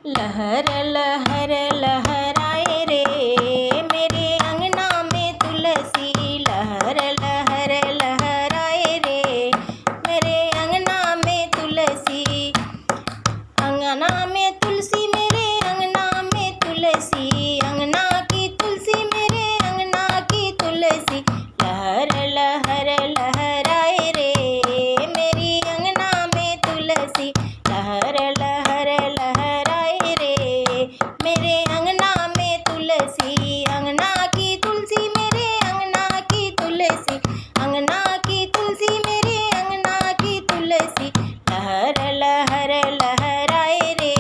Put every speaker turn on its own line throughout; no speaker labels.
लहर लहर लहराए रे मेरे अंगना में तुलसी। लहर लहर लहराए रे मेरे अंगना में तुलसी। अंगना में तुलसी मेरे अंगना में तुलसी। अंगना की तुलसी मेरे अंगना की तुलसी। लहर लहर लहराए रे मेरी अंगना में तुलसी। लहर लहर लहराए रे मेरे अंगना में तुलसी। अंगना की तुलसी मेरे अंगना की तुलसी। अंगना की तुलसी मेरे अंगना की तुलसी। लहर लहर लहराए रे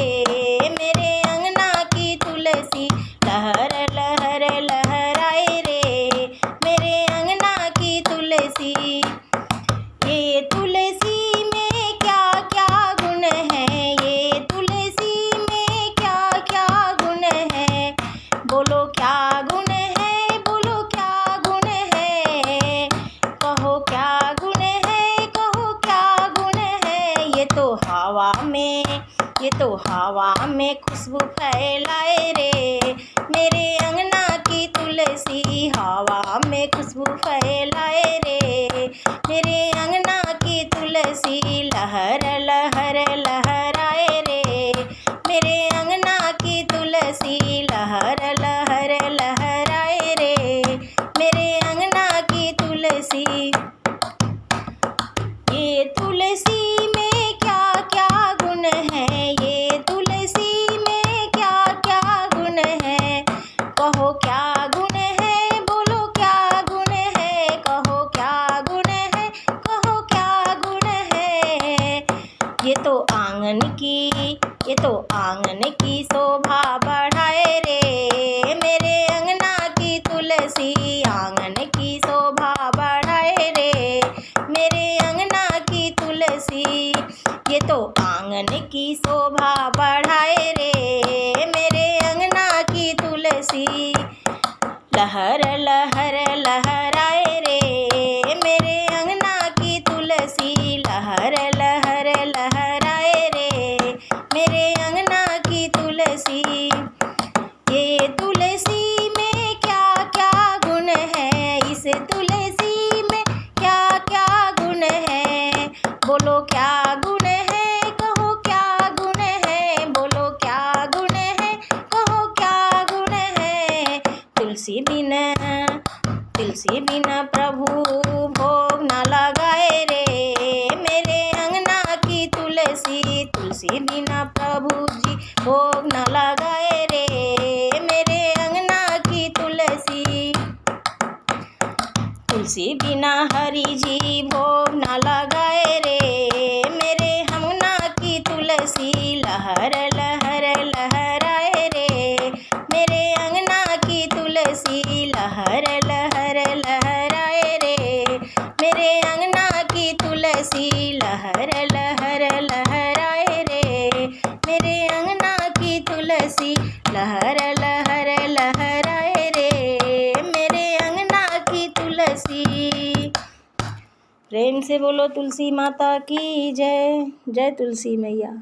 मेरे अंगना की तुलसी। लहर लहर लहराए रे मेरे अंगना की तुलसी। ये तुलसी में क्या क्या गुण है, ये तुलसी में क्या क्या गुण है। बोलो क्या गुण है, बोलो क्या गुण है। कहो क्या गुण है, कहो क्या गुण है। ये तो हवा में खुशबू फैलाए रे मेरे अंगना की तुलसी। हवा में खुशबू फैलाए रे मेरे अंगना की तुलसी। लहर लहर लहराए रे मेरे अंगना की तुलसी। लहर लहर लहराए रे मेरे अंगना की तुलसी। ये तुलसी में क्या क्या गुण है, ये तुलसी में क्या क्या गुण है। कहो क्या गुण है, बोलो क्या गुण है। कहो क्या गुण है, कहो क्या गुण है। ये तो आंगन की शोभा बढ़ाए रे मेरे अंगना की तुलसी। आंगन की शोभा बढ़ाए रे मेरे अंगना की तुलसी। ये तो आंगन की शोभा बढ़ाए रे मेरे अंगना की तुलसी। लहर लहर लहराए रे मेरे अंगना की तुलसी। लहर लहर लहराए रे मेरे अंगना की तुलसी। ये तुलसी में क्या क्या गुण है, इस तुलसी में क्या क्या गुण है। बोलो क्या गुण है, कहो क्या गुण है। बोलो क्या गुण है, कहो क्या गुण है। तुलसी बिना प्रभु भोग न लगाए रे मेरे अंगना की तुलसी। तुलसी बिना प्रभु जी भोग न लगाए रे मेरे अंगना की तुलसी। तुलसी बिना हरि जी भोग न लगाए रे मेरे अंगना की तुलसी। लहर लहर लहराए रे मेरे अंगना की तुलसी। लहर लहर लहराए रे मेरे अंगना की तुलसी। लहर लहर लहराए रे मेरे अंगना की तुलसी। लहर लहर लहराए रे मेरे अंगना की तुलसी। प्रेम से बोलो तुलसी माता की जय। जय तुलसी मैया।